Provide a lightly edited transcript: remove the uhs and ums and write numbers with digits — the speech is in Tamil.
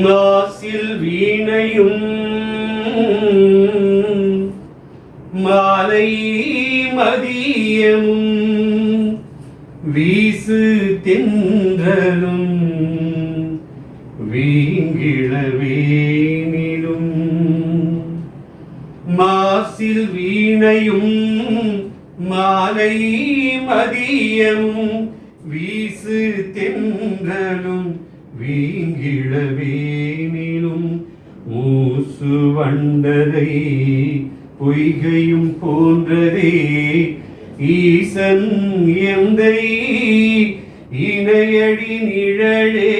மாசில் வீணையும் மாலை மதியமும் வீசு தென்றலும் வீங்கிழவேனிலும் மாசில் வீணையும் மாலை மதியமும் வீசு தென்றலும் வீங்கிழவேனிலும் மூசு வண்டரை பொய்கையும் போன்றதே ஈசன் எந்தை இணையடி நிழலே